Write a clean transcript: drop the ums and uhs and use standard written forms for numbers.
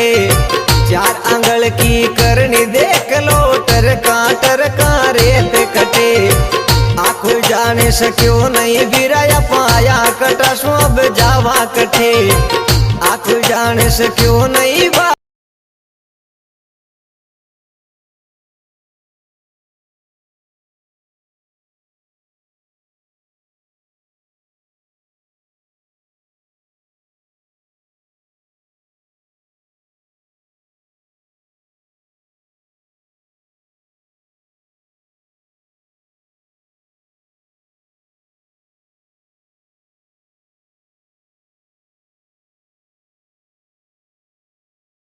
कटे। चार आंगल की करनी देख लो टरका रेत कटे। आखो जाने सक्यो नहीं गिराया पाया कटा सो अब जावा कटे। आखो जाने सक्यो नहीं